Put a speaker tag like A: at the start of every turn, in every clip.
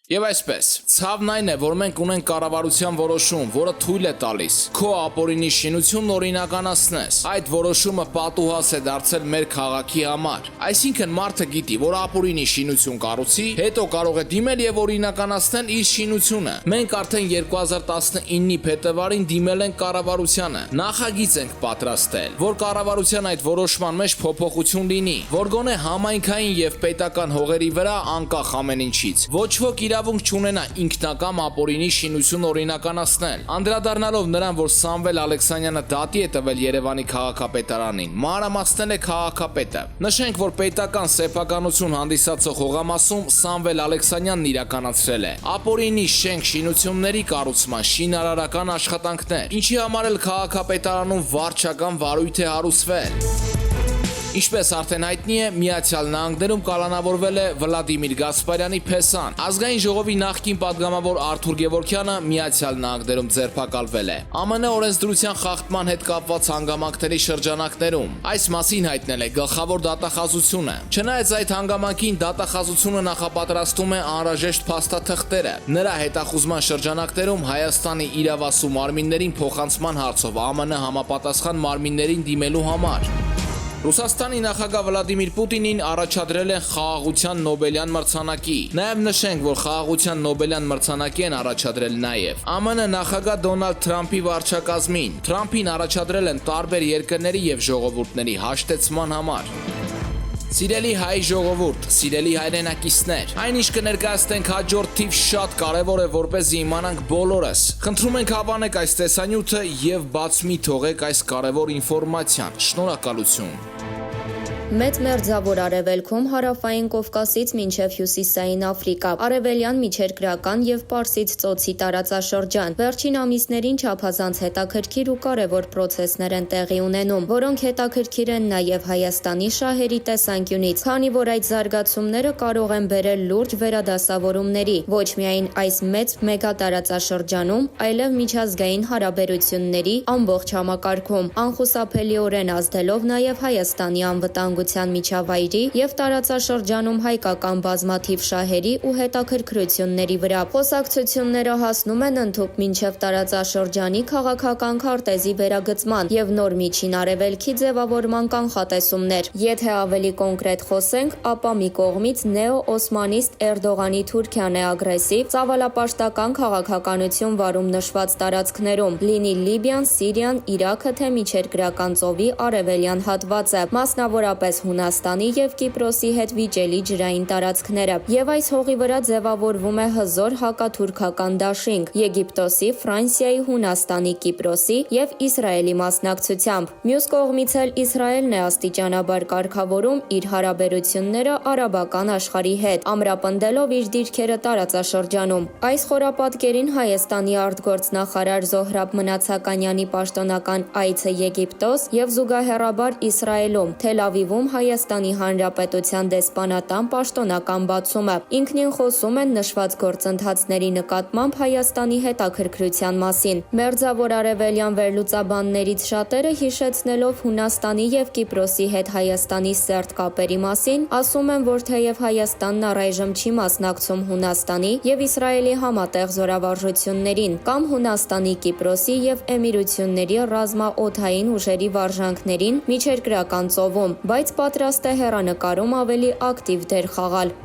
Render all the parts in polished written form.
A: Եվ այսպես, ցավն այն է, որ մենք ունենք կառավարության որոշում, որը թույլ է տալիս քո ապօրինի շինությունն օրինականացնես։ Այդ որոշումը պատուհաս է դարձել մեր քաղաքի համար։ Այսինքն մարդը գիտի, որ ապօրինի շինություն կառուցի, հետո կարող է դիմել եւ օրինականացնել իր շինությունը։ Մենք արդեն 2019-ի փետրվարին դիմել ենք կառավարությանը։ Նախագիծ ենք պատրաստել, որ կառավարության այդ որոշման մեջ փոփոխություն լինի, որ գոնե համայնքային եւ պետական հողերի վրա անկախ ամեն ինչից ոչ ոք իրավունք չունենա ինքնակամ ապօրինի շինություն օրինականացնել։ Անդրադառնալով նրան, որ Սամվել Ալեքսանյանը դատի է տվել Երևանի քաղաքապետարանին, մանրամասնել է քաղաքապետը։ Նշենք, որ պետական սեփականություն հանդիսացող հողամասում Սամվել Ալեքսանյանն իրականացրել է ապօրինի շինությունների կառուցման շինարարական աշխատանքներ, ինչի համար էլ քաղաքապետարանում վարչական վարույթ է հարուցվել։ Ինչպես արդեն հայտնի է, Միացյալ Նահանգներում կալանավորվել է Վլադիմիր Գասպարյանի փեսան։ Ազգային ժողովի նախկին падգամավոր Արթուր Գևորգյանը Միացյալ Նահանգներում ձերբակալվել է ԱՄՆ օրենսդրության խախտման հետ կապված հանգամանքների շրջանակներում։ Այս մասին հայտնել է գլխավոր դատախազությունը։ Չնայած այդ հանգամանքին դատախազությունը նախապատրաստում է անհրաժեշտ փաստաթղթերը։ Նրա հետախուզման շրջանակներում Հայաստանի իրավասու մարմիններին փոխանցման հարցով ԱՄՆ համապատասխան մարմիններին դիմելու համար։ Ռուսաստանի նախագահ Վլադիմիր Պուտինին առաջադրել են խաղաղության Նոբելյան մրցանակի։ Նաև նշենք, որ խաղաղության Նոբելյան մրցանակի են առաջադրել նաև ԱՄՆ նախագահ Դոնալդ Թրամփի վարչակազմին։ Թրամփին առաջադրել են տարբեր երկրների եւ ժողովուրդների հաշտեցման համար։ Սիրելի հայ ժողովուրդ, սիրելի հայրենակիցներ, այն ինչ կներկայացնենք հաջորդ թիվ շատ կարևոր է, որպեսզի իմանանք բոլորս։ Խնդրում ենք հավանեք այս տեսանյութը եւ բաց մի թողեք այս կարևոր ինֆորմացիան։ Շնորհակալություն։
B: Մեծ մերձավոր արևելքում հարավային Կովկասից մինչև հյուսիսային Աֆրիկա, արևելյան միջերկրական եւ Պարսից ծոցի տարածաշրջան։ Վերջին ամիսներին չափազանց հետաքրքիր ու կարևոր պրոցեսներ են տեղի ունենում, որոնք հետաքրքիր են նաեւ Հայաստանի շահերի տեսանկյունից, քանի որ այդ զարգացումները կարող են բերել լուրջ վերադասավորումների ոչ միայն այս մեծ մեգատարածաշրջանում, այլև միջազգային հարաբերությունների ամբողջ համակարգում, անխուսափելիորեն ազդելով նաեւ Հայաստանի անվտանգ միջավայրի եւ տարածաշրջանում հայկական բազմաթիվ շահերի ու հետաքրքրությունների վրա։ Խոսակցությունները հասնում են ընդհուպ մինչև տարածաշրջանի քաղաքական քարտեզի վերագծման եւ նոր միջին արևելքի ձևավորման կանխատեսումներ։ Եթե ավելի կոնկրետ խոսենք, ապա մի կողմից նեո-օսմանիստ Էրդողանի Թուրքիան է ագրեսիվ, ծավալապաշտական քաղաքականություն վարում նշված տարածքներում, լինի Լիբիան, Սիրիան, Իրաքը թե միջերկրական ծովի արևելյան հատվածը, մասնավորապես Հունաստանի եւ Կիպրոսի հետ վիճելի ջրային տարածքները, եւ այս հողի վրա ձևավորվում է հզոր հակաթուրքական դաշինք Եգիպտոսի, Ֆրանսիայի, Հունաստանի, Կիպրոսի եւ Իսրայելի մասնակցությամբ։ Մյուս կողմից էլ Իսրայելն է աստիճանաբար կարգավորում իր հարաբերությունները արաբական աշխարհի հետ, ամրապնդելով իր դիրքերը տարածաշրջանում։ Այս խորապատկերին Հայաստանի արտգործնախարար Զոհրաբ Մնացականյանի պաշտոնական այցը Եգիպտոս եւ զուգահեռաբար Իսրայելում, Թել Ավիվում Հայաստանի Հանրապետության դեսպանատան պաշտոնական բացումը։ Ինքնին խոսում են նշված գործընթացների նկատմամբ Հայաստանի հետաքրքրության մասին։ Մերձավոր արևելյան վերլուծաբաններից շատերը հիշեցնելով Հունաստանի եւ Կիպրոսի հետ Հայաստանի սերտ կապերի մասին, ասում են, որ թեև Հայաստանն առայժմ չի մասնակցում Հունաստանի եւ Իսրայելի համատեղ զորավարժություններին կամ Հունաստանի, Կիպրոսի եւ Էմիրությունների ռազմաօդային ուժերի վարժանքներին միջերկրական ծովում, բայց պատրաստ է հեռանկարում ավելի ակտիվ դեր խաղալ։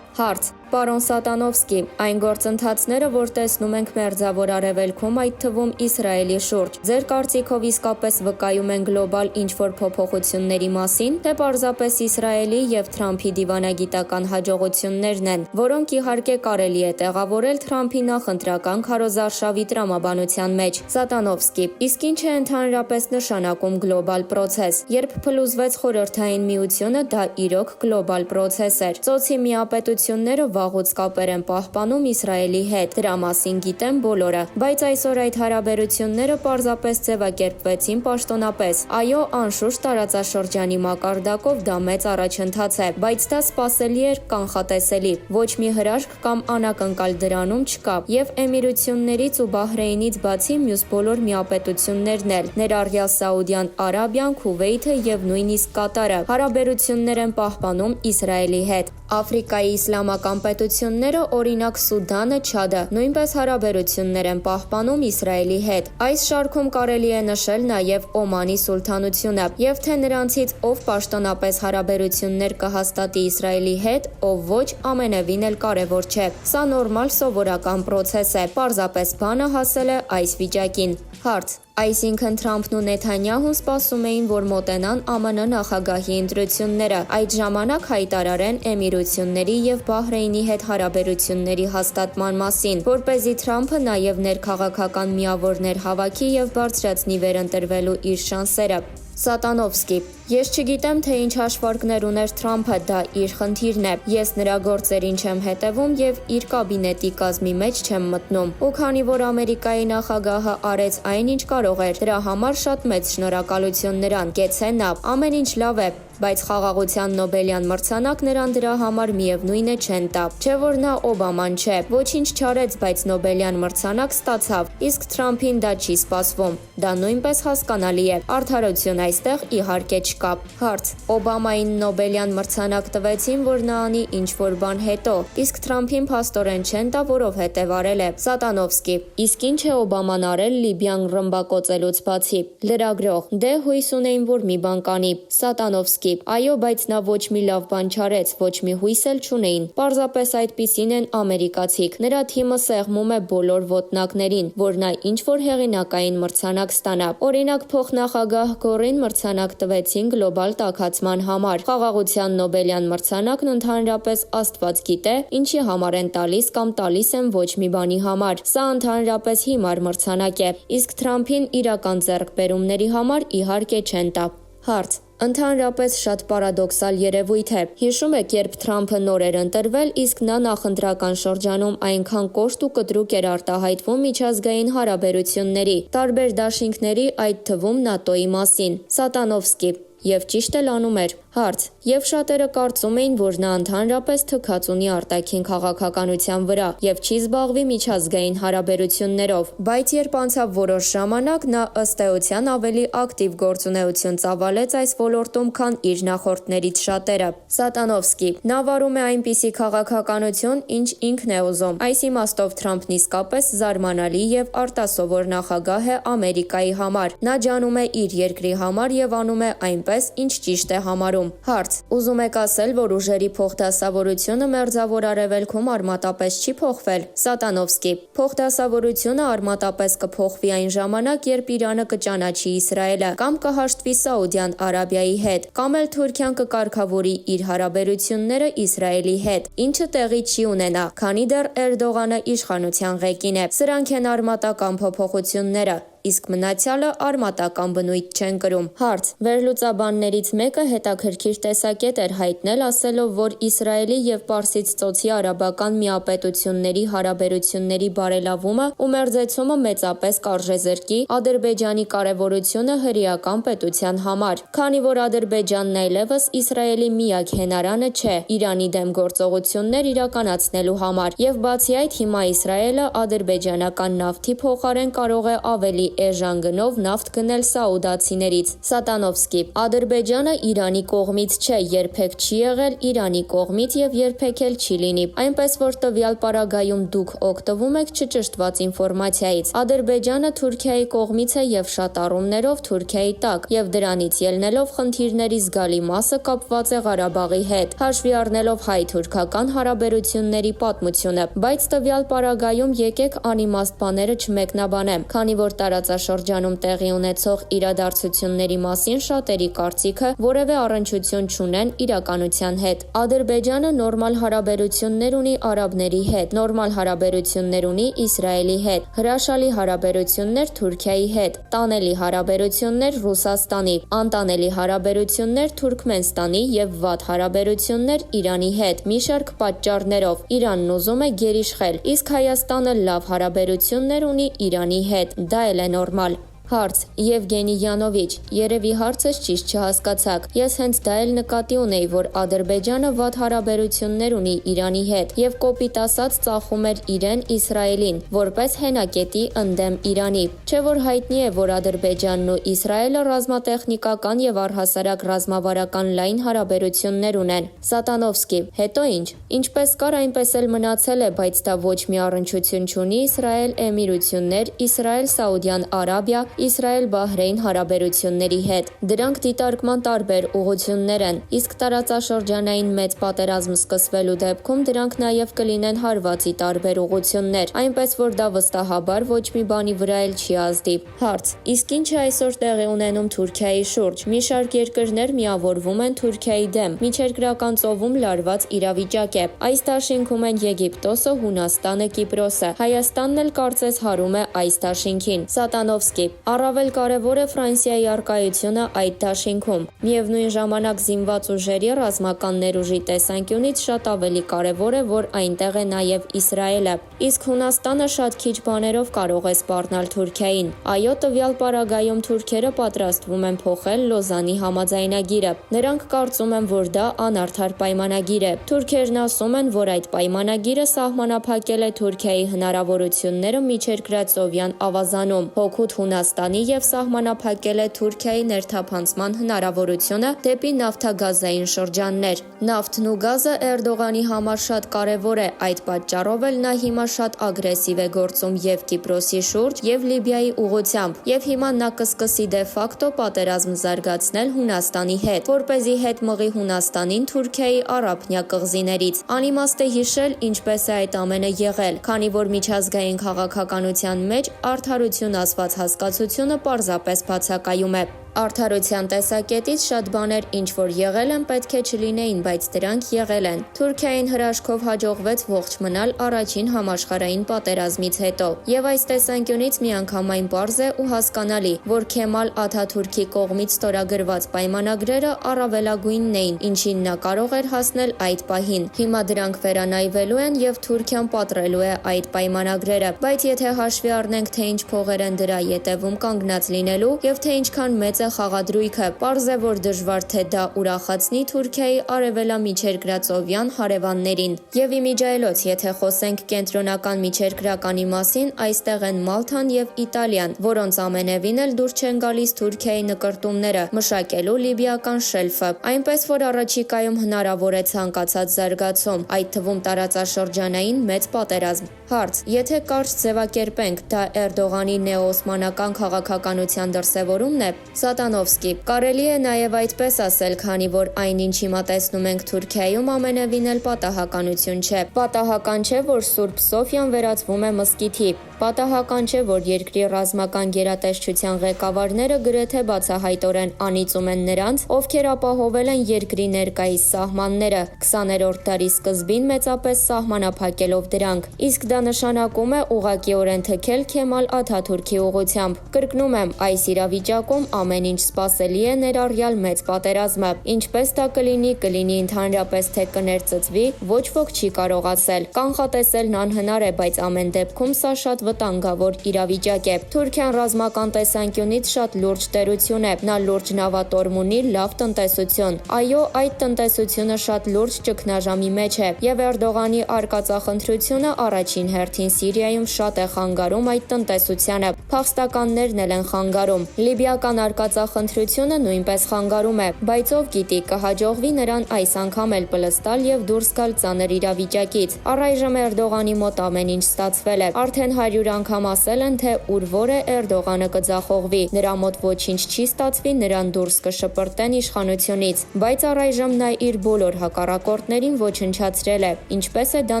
B: Հարց. Պարոն Սատանովսկի, այն գործընթացները, որ տեսնում ենք մերձավոր արևելքում, այդ թվում Իսրայելի շուրջ, ձեր կարծիքով իսկապես վկայում են գլոբալ ինչ-որ փոփոխությունների մասին, թե պարզապես Իսրայելի եւ Թրամփի դիվանագիտական հաջողություններն են, որոնք իհարկե կարելի է տեղավորել Թրամփի նախընտրական քարոզարշավի տրամաբանության մեջ։ Սատանովսկի, իսկ ինչ է ընդհանրապես նշանակում գլոբալ պրոցես։ Երբ փլուզվեց Խորհրդային Միությունը, դա իրոք գլոբալ պրոցես էր։ Ծոցի միապետությունները վաղուց կապեր են պահպանում Իսրայելի հետ, դրա մասին գիտեն բոլորը, բայց այսօր այդ հարաբերությունները պարզապես ձևակերպվեցին պաշտոնապես։ Այո, անշուշտ տարածաշրջանի մակարդակով դա մեծ առաջընթաց է, բայց դա սպասելի էր, կանխատեսելի։ Ոչ մի հրաշք կամ անակնկալ դրանում չկա, եւ Էմիրություններից ու Բահրեյնից բացի մյուս բոլոր միապետություններն էլ, ներառյալ Սաուդյան Արաբիան, Քուվեյթը եւ նույնիսկ Կատարը, հարաբերություններ են պահպանում Իսրայելի հետ։ Աֆրիկայի իսլամական պետությունները, օրինակ Սուդանը, Չադը, նույնպես հարաբերություններ են պահպանում Իսրայելի հետ։ Այս շարքում կարելի է նշել նաև Օմանի սուլթանությունը, եւ թե նրանցից ով պաշտոնապես հարաբերություններ կհաստատի Իսրայելի հետ, ով ոչ, ամենևին էլ կարևոր չէ։ Սա նորմալ սովորական պրոցես է, պարզապես բանը հասել է այս վիճակին։ Հարց. Այսինքն Թրամփն ու Նեթանյահուն սպասում էին, որ մոտենան ԱՄՆ նախագահի ընտրությունները, այդ ժամանակ հայտարարեն Էմիրությունների եւ Բահրեյնի հետ հարաբերությունների հաստատման մասին, որպեսզի Թրամփը նաեւ ներքաղաքական միավորներ հավաքի եւ բարձրացնի վերընտրվելու իր շանսերը։ Սատանովսկի. Ես չգիտեմ, թե ինչ հաշվարկներ ուներ Թրամփը, դա իր խնդիրն է։ Ես նրա գործերին չեմ հետևում եւ իր կաբինետի կազմի մեջ չեմ մտնում։ Ու քանի որ Ամերիկայի նախագահը արեց այն, ինչ կարող էր, դրա համար շատ մեծ շնորհակալություն նրան։ Գեցե նա, ամեն ինչ լավ է, բայց խաղաղության Նոբելյան մրցանակ նրան դրա համար միևնույն է չեն տա։ Չէ որ նա Օբաման չէ, ոչինչ չարեց, բայց Նոբելյան մրցանակ ստացավ, իսկ Թրամփին դա չի սպասվում։ Դա նույնպես հասկանալի է։ Արդարություն այստեղ իհարկե չկա։ Հարց. Օբամային Նոբելյան մրցանակ տվեցին, որ նա անի ինչ-որ բան հետո, իսկ Թրամփին փաստորեն չեն տա, որովհետև արել է։ Սատանովսկի. Իսկ ինչ է Օբաման արել Լիբիան ռմբակոծելուց բացի։ Լրագրող. Դե հույս ունեին, որ մի բան կանի։ Սատանովսկի. Այո, բայց նա ոչ մի լավ բան չարեց, ոչ մի հույս էլ չունեին։ Պարզապես այդպիսին են ամերիկացիք։ Նրա թիմը սեղմում է բոլոր ոտնակներին, որ նա ինչ-որ հեղինակային մրցանակ ստանա։ Օրինակ, փոխնախագահ Գորին մրցանակ տվեցին գլոբալ տաքացման համար։ Խաղաղության Նոբելյան մրցանակն ընդհանրապես Աստված գիտե, ինչի համար են տալիս կամ տալիս են ոչ մի բանի համար։ Սա ընդհանրապես հիմար մրցանակ է, իսկ Թրամփին իրական ձեռքբերումների համար իհարկե չեն տա։ Հարց. Ընդհանրապես շատ պարադոքսալ երևույթ է։ Հիշում եք, երբ Թրամփը նոր էր ընտրվել, իսկ նա նախընտրական շրջանում այնքան կոշտ ու կտրուկ էր արտահայտվում միջազգային հարաբերությունների, տարբեր դաշինքների, այդ թվում ՆԱՏՕ-ի մասին։ Սատանովսկի. Եվ ճիշտ էլ անում էր։ Հարց. Եվ շատերը կարծում էին, որ նա ընդհանրապես թքած ունի արտաքին քաղաքականության վրա եւ չի զբաղվի միջազգային հարաբերություններով, բայց երբ անցավ որոշ ժամանակ, նա ըստ էության ավելի ակտիվ գործունեություն ծավալեց այս ոլորտում, քան իր նախորդներից շատերը։ Սատանովսկի. Նա վարում է այնպիսի քաղաքականություն, ինչ ինքն է ուզում։ Այս իմաստով Թրամփն իսկապես զարմանալի եւ արտասովոր նախագահ է Ամերիկայի համար։ Նա ջանում է իր երկրի համար եւ անում է այնպես, ինչ ճիշտ է համարում։ Հարց. Ուզում եք ասել, որ ուժերի փոխդասավորությունը Մերձավոր Արևելքում արմատապես չի փոխվել։ Սատանովսկի. Փոխդասավորությունը արմատապես կփոխվի այն ժամանակ, երբ Իրանը կճանաչի Իսրայելը, կամ կհաշտվի Սաուդյան Արաբիայի հետ, կամ էլ Թուրքիան կկարգավորի իր հարաբերությունները Իսրայելի հետ, ինչը տեղի չի ունենա, քանի դեռ Էրդողանը իշխանության ղեկին է։ Սրանք են արմատական փոփոխությունները, իսկ մնացյալը արմատական բնույթ չեն կրում։ Հարց. Վերլուծաբաններից մեկը հետաքրքիր տեսակետ էր հայտնել, ասելով, որ Իսրայելի եւ Պարսից ծոցի արաբական միապետությունների հարաբերությունների բարելավումը ու մերձեցումը մեծապես կարժեզրկի Ադրբեջանի կարևորությունը հրեական պետության համար, քանի որ Ադրբեջանն այլևս Իսրայելի միակ հենարանը չէ Իրանի դեմ գործողություններ իրականացնելու համար, եւ բացի այդ հիմա Իսրայելը ադրբեջանական նավթի փոխարեն կարող է ավելի էժան գնով նավթ գնել սաուդացիներից։ Սատանովսկի. Ադրբեջանը Իրանի կողմից չէ, երբեք չի եղել Իրանի կողմից եւ երբեք էլ չի լինի, այնպես որ տվյալ պարագայում դուք օգտվում եք չճշտված ինֆորմացիայից։ Ադրբեջանը Թուրքիայի կողմից է եւ շատ առումներով Թուրքիայի տակ, եւ դրանից ելնելով խնդիրների զգալի մասը կապված է Ղարաբաղի հետ, հաշվի առնելով հայ-թուրքական հարաբերությունների պատմությունը, բայց տվյալ պարագայում եկեք անիմաստ բաները չմեկնաբանեմ, քանի որ տարածաշրջանում տեղի ունեցող իրադարձությունների մասին շատերի կարծիքը որևէ առնչություն չունեն իրականության հետ։ Ադրբեջանը նորմալ հարաբերություններ ունի արաբների հետ, նորմալ հարաբերություններ ունի Իսրայելի հետ, հրաշալի հարաբերություններ Թուրքիայի հետ, տանելի հարաբերություններ Ռուսաստանի, անտանելի հարաբերություններ Թուրքմենստանի եւ վատ հարաբերություններ Իրանի հետ, մի շարք պատճառներով։ Իրանն ուզում է գերիշխել, իսկ Հայաստանը լավ հարաբերություններ ունի Իրանի հետ, դա էլ է նորմալ։ Հարց. Եվգենի Յանովիչ, երևի հարցս ճիշտ չհասկացաք։ Ես հենց դա էլ նկատի ունեի, որ Ադրբեջանը վատ հարաբերություններ ունի Իրանի հետ եւ կոպիտ ասած ծախում էր իրեն Իսրայելին, որպես հենակետի ընդդեմ Իրանի։ Չէ՞ որ հայտնի է, որ Ադրբեջանն ու Իսրայելը ռազմատեխնիկական եւ առհասարակ ռազմավարական լայն հարաբերություններ ունեն։ Սատանովսկի. Հետո ինչ։ Ինչպես կար, այնպես էլ մնացել է, բայց դա ոչ մի առնչություն չունի Իսրայել Էմիրություններ, Իսրայել Սաուդյան Արաբիա, Իսրայել-Բահրեյն հարաբերությունների հետ։ Դրանք դիտարկման տարբեր ուղղություններ են, իսկ տարածաշրջանային մեծ պատերազմ սկսվելու դեպքում դրանք նաև կլինեն հարվածի տարբեր ուղղություններ, այնպես որ դա վստահաբար ոչ մի բանի վրա էլ չի ազդի։ Հարց. Իսկ ինչ է այսօր տեղի ունենում Թուրքիայի շուրջ։ Մի շարք երկրներ միավորվում են Թուրքիայի դեմ։ Միջերկրական ծովում լարված իրավիճակ է։ Այս դաշինքում են Եգիպտոսը, Հունաստանը, Կիպրոսը։ Հայաստանն էլ կարծես հարում է այս դաշինքին։ Սատանովսկի. Առավել կարևոր է Ֆրանսիայի առկայությունը այդ դաշինքում։ Միևնույն ժամանակ զինված ուժերի ռազմական ներուժի տեսանկյունից շատ ավելի կարևոր է, որ այնտեղ է նաև Իսրայելը։ Իսկ Հունաստանը շատ քիչ բաներով կարող է սպառնալ Թուրքիային։ Այո, տվյալ պարագայում թուրքերը պատրաստվում են փոխել Լոզանի համաձայնագիրը։ Նրանք կարծում են, որ դա անարդար պայմանագիր է։ Թուրքերն ասում են, որ այդ պայմանագիրը սահմանափակել է Թուրքիայի հնարավորությունները միջերկրածովյան ավազանում։ Հօգուտ Հունաստանի եւ սահմանափակել է Թուրքիայի ներթափանցման հնարավորությունը դեպի նավթագազային շրջաններ։ Նավթն ու գազը Էրդողանի համար շատ կարևոր է, այդ պատճառով էլ նա հիմա շատ ագրեսիվ է գործում եւ Կիպրոսի շուրջ եւ Լիբիայի ուղղությամբ, եւ հիմա նա կսկսի դե ֆակտո պատերազմ զարգացնել Հունաստանի հետ, որպեսզի հետ մղի Հունաստանին Թուրքիայի առափնյա կղզիներից։ Անիմաստ է հիշել, ինչպես է այդ ամենը եղել, քանի որ միջազգային քաղաքականության մեջ արդարություն ասված հասկացությունը պարզապես բացակայում է։ Արդարության տեսակետից շատ բաներ ինչ որ եղել են պետք է չլինեին, բայց դրանք եղել են։ Թուրքիային հրաշքով հաջողվեց ողջ մնալ առաջին համաշխարհային պատերազմից հետո։ Եվ այս տեսանկյունից միանգամայն պարզ է ու հասկանալի, որ Քեմալ Աթաթուրքի կողմից ստորագրված պայմանագրերը առավելագույնն էին, ինչին նա կարող էր հասնել այդ պահին։ Հիմա դրանք վերանայվելու են եւ Թուրքիան պատռելու է այդ պայմանագրերը, բայց եթե հաշվի առնենք, թե ինչ փողեր են դրա ետևում կանգնած լինելու եւ թե ինչքան մեծ խաղադրույքը, պարզ է, որ դժվար թե դա ուրախացնի Թուրքիայի արևելամիջերկրածովյան հարևաններին։ Եվ իմիջայլոց, եթե խոսենք կենտրոնական միջերկրականի մասին, այստեղ են Մալթան եւ Իտալիան, որոնց ամենևին էլ դուր չեն գալիս Թուրքիայի նկրտումները մշակելու լիբիական շելֆը, այնպես որ առաջիկայում հնարավոր է ցանկացած զարգացում, այդ թվում տարածաշրջանային մեծ պատերազմ։ Հարց. Եթե կարճ ձևակերպենք, դա Էրդողանի նեոօսմանական քաղաքականության դրսևորումն է։ Սատանովսկի. Կարելի է նաև այդպես ասել, քանի որ այն ինչ հիմա տեսնում ենք Թուրքիայում ամենևին էլ պատահականություն չէ։ Պատահական չէ, որ Սուրբ Սոֆիան վերածվում է մզկիթի։ Պատահական չէ, որ երկրի ռազմական գերատեսչության ղեկավարները գրեթե բացահայտորեն անիծում են նրանց, ովքեր ապահովել են երկրի ներկայիս սահմանները 20-րդ դարի սկզբին մեծապես սահմանափակելով դրանք։ Իսկ դա նշանակում է ուղղակիորեն թքել Քեմալ Աթաթուրքի ուղղությամբ։ Կրկնում եմ, այս իրավիճակում ամեն ինչ սպասելի է, ներառյալ մեծ պատերազմը։ Ինչպես դա կլինի ընդհանրապես թե կներծծվի, ոչ ոք չի կարող ասել։ Կանխատեսելն անհնար է, բայց ամեն դեպքում սա շատ վտանգավոր իրավիճակ է։ Թուրքիան ռազմական տեսանկյունից շատ լուրջ տերություն է։ Նա լուրջ նավատորմ ունի, լավ տնտեսություն։ Այո, այդ տնտեսությունը շատ լուրջ ճգնաժամի մեջ է, եւ Էրդողանի արկածախնդրությունը առաջին հերթին Սիրիայում շատ է խանգարում այդ տնտեսությանը։ Փախստականներն էլ են խանգարում։ Լիբիական արկածախնդրությունը նույնպես խանգարում է, բայց ով գիտի կհաջողվի նրան այս անգամ էլ պլստալ եւ դուրս գալ ծանր իրավիճակից։ Առայժմ Էրդողանի մոտ ամեն ինչ ստացվել է։ Արդեն 100 անգամ ասել են, թե ուր որ է Էրդողանը կձախողվի։ Նրա մոտ ոչինչ չի ստացվի, նրան դուրս կշպրտեն իշխանությունից, բայց առայժմ նա իր բոլոր հակառակորդներին ոչնչացրել է։ Ինչպես է դա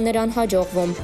B: նրան հաջողվում։